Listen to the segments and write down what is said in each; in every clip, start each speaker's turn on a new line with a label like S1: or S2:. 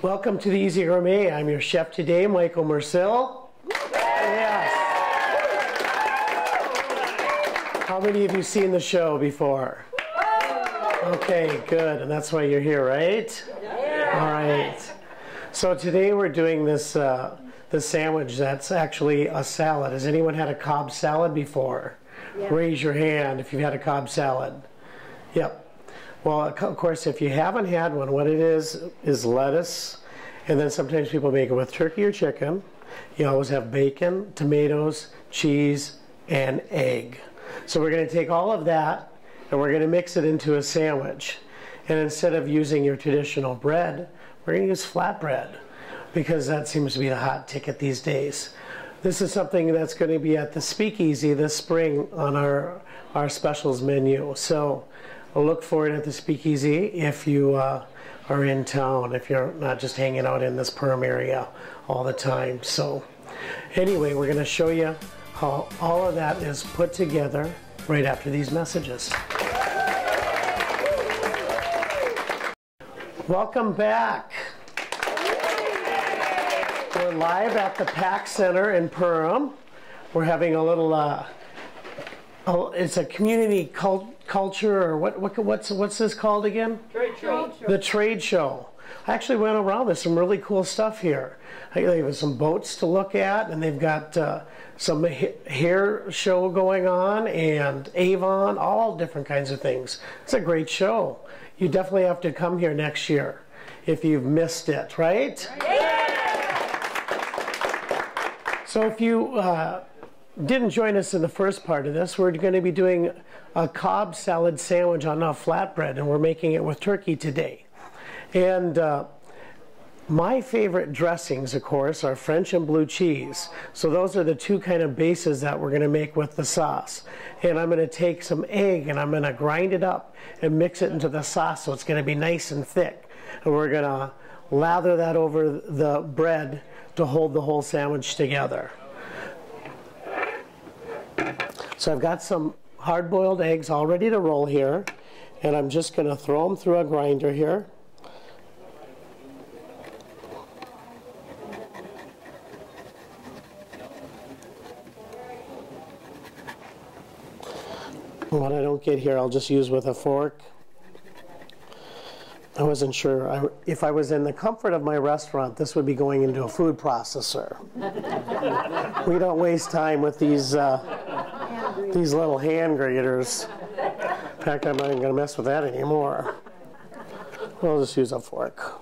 S1: Welcome to the Easy Gourmet. I'm your chef today, Michael Mercil. Yes. How many of you seen the show before? Okay, good. And that's why you're here, right? All right. So today we're doing this sandwich that's actually a salad. Has anyone had a Cobb salad before? Yeah. Raise your hand if you've had a Cobb salad. Yep. Well, of course, if you haven't had one, what it is lettuce, and then sometimes people make it with turkey or chicken. You always have bacon, tomatoes, cheese, and egg. So we're going to take all of that, and we're going to mix it into a sandwich. And instead of using your traditional bread, we're going to use flatbread, because that seems to be the hot ticket these days. This is something that's going to be at the Speakeasy this spring on our specials menu. So look for it at the Speakeasy if you are in town, if you're not just hanging out in this Perham area all the time. So anyway, we're going to show you how all of that is put together right after these messages. Welcome back. We're live at the PAC Center in Perham. We're having a little it's a community culture, or what's this called again?
S2: Trade show.
S1: The trade show. I actually went around. There's some really cool stuff here. They have some boats to look at, and they've got some hair show going on, and Avon, all different kinds of things. It's a great show. You definitely have to come here next year if you've missed it, right? Yeah. So if you didn't join us in the first part of this, we're going to be doing a Cobb salad sandwich on a flatbread, and we're making it with turkey today. And my favorite dressings, of course, are French and blue cheese. So those are the two kind of bases that we're going to make with the sauce. And I'm going to take some egg and I'm going to grind it up and mix it into the sauce, so it's going to be nice and thick. And we're going to lather that over the bread to hold the whole sandwich together. So I've got some hard-boiled eggs all ready to roll here, and I'm just going to throw them through a grinder here. What I don't get here, I'll just use with a fork. I wasn't sure. If I was in the comfort of my restaurant, this would be going into a food processor. We don't waste time with these little hand graters. In fact, I'm not even going to mess with that anymore. I'll just use a fork.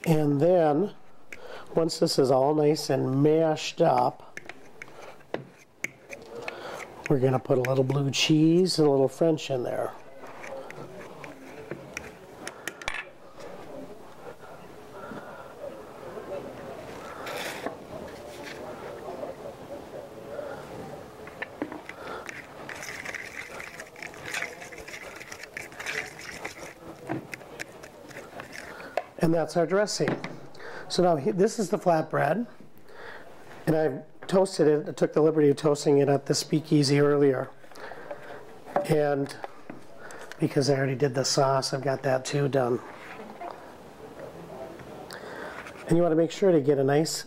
S1: And then, once this is all nice and mashed up, we're going to put a little blue cheese and a little French in there. And that's our dressing. So now this is the flatbread, and I've toasted it. I took the liberty of toasting it at the Speakeasy earlier. And because I already did the sauce, I've got that too done. And you want to make sure to get a nice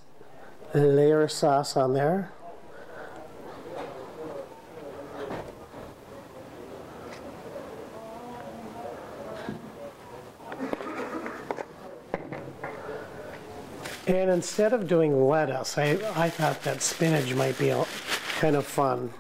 S1: layer of sauce on there. And instead of doing lettuce, I thought that spinach might be kind of fun.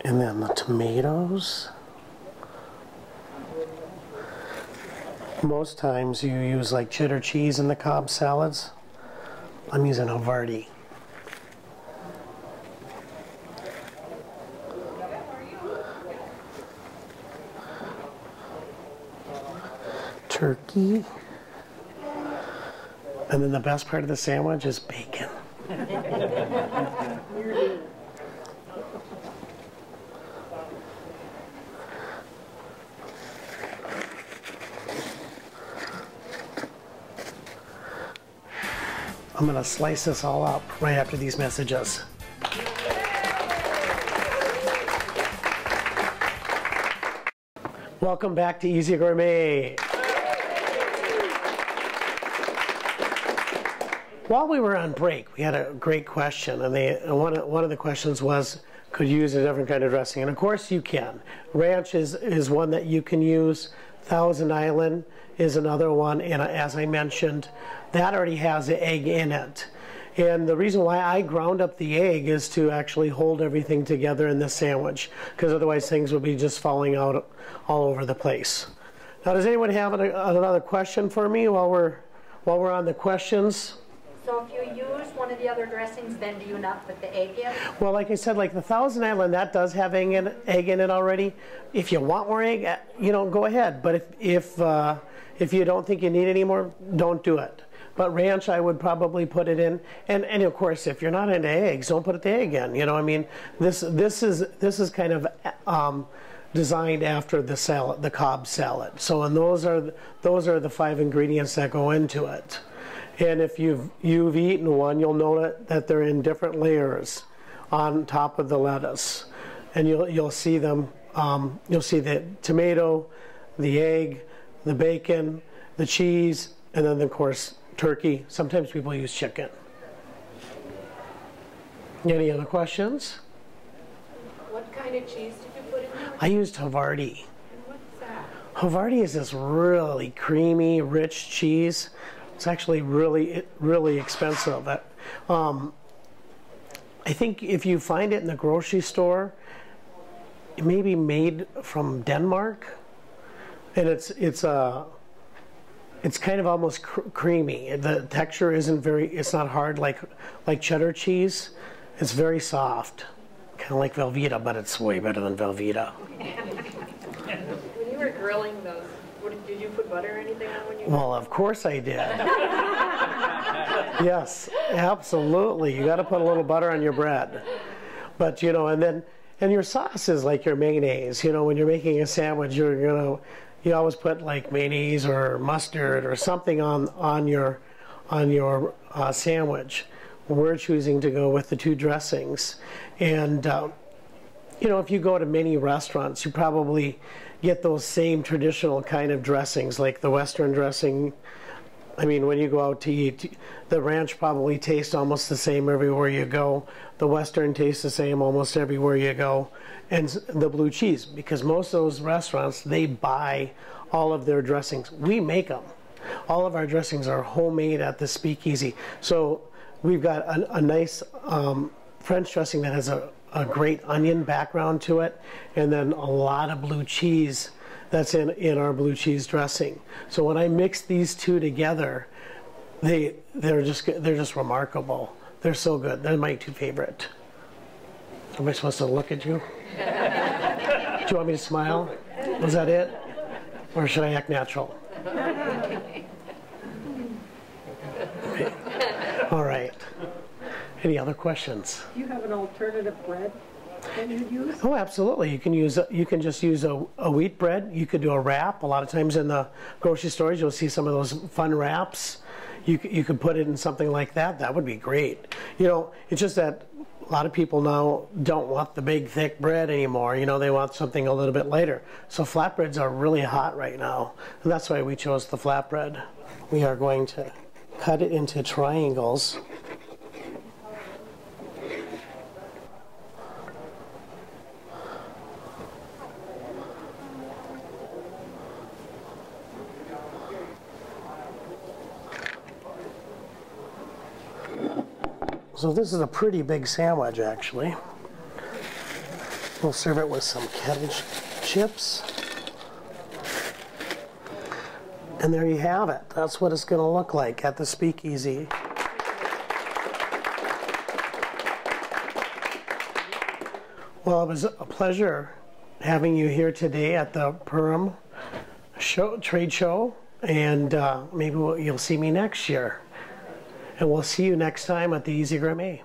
S1: And then the tomatoes. Most times you use like cheddar cheese in the Cobb salads. I'm using Havarti. Turkey. And then the best part of the sandwich is bacon. I'm going to slice this all up right after these messages. Welcome back to Easy Gourmet. While we were on break, we had a great question, and one of the questions was, could you use a different kind of dressing? And of course you can. Ranch is one that you can use. Thousand Island is another one, and as I mentioned, that already has the egg in it. And the reason why I ground up the egg is to actually hold everything together in this sandwich, because otherwise things would be just falling out all over the place. Now, does anyone have another question for me while we're on the questions?
S2: So if you use one of the other dressings, then do you not put the egg in?
S1: Well, like I said, like the Thousand Island, that does have egg in it already. If you want more egg, go ahead. But if you don't think you need any more, don't do it. But ranch, I would probably put it in. And of course, if you're not into eggs, don't put the egg in. I mean, this is kind of designed after the salad, the Cobb salad. So, and those are the 5 ingredients that go into it. And if you've eaten one, you'll know that they're in different layers on top of the lettuce, and you'll see them. You'll see the tomato, the egg, the bacon, the cheese, and then of course turkey. Sometimes people use chicken. Any other questions?
S3: What kind of cheese did you put in there?
S1: I used Havarti.
S3: And what's that?
S1: Havarti is this really creamy, rich cheese. It's actually really expensive. I think if you find it in the grocery store, it may be made from Denmark, and it's kind of almost creamy. The texture it's not hard like cheddar cheese. It's very soft, kind of like Velveeta, but it's way better than Velveeta.
S3: When you were grilling those, did you put butter or anything on when you?
S1: Well, of course I did. Yes, absolutely. You got to put a little butter on your bread. But and your sauce is like your mayonnaise. When you're making a sandwich, you always put like mayonnaise or mustard or something on your sandwich. We're choosing to go with the 2 dressings, and if you go to many restaurants, you probably get those same traditional kind of dressings, like the Western dressing. I mean, when you go out to eat, the ranch probably tastes almost the same everywhere you go. The Western tastes the same almost everywhere you go. And the blue cheese, because most of those restaurants, they buy all of their dressings. We make them. All of our dressings are homemade at the Speakeasy. So we've got a nice French dressing that has a great onion background to it, and then a lot of blue cheese that's in our blue cheese dressing. So when I mix these 2 together, they're just remarkable. They're so good. They're my 2 favorite. Am I supposed to look at you? Do you want me to smile? Was that it? Or should I act natural? Okay. All right. Any other questions?
S4: Do you have an alternative bread that you'd use?
S1: Oh, absolutely. You can just use a wheat bread. You could do a wrap. A lot of times in the grocery stores, you'll see some of those fun wraps. You could put it in something like that. That would be great. It's just that a lot of people now don't want the big thick bread anymore. They want something a little bit lighter. So flatbreads are really hot right now, and that's why we chose the flatbread. We are going to cut it into triangles. So this is a pretty big sandwich, actually. We'll serve it with some kettle chips. And there you have it. That's what it's going to look like at the Speakeasy. Well, it was a pleasure having you here today at the Perham trade show, and maybe you'll see me next year. And we'll see you next time at the Easy Gourmet.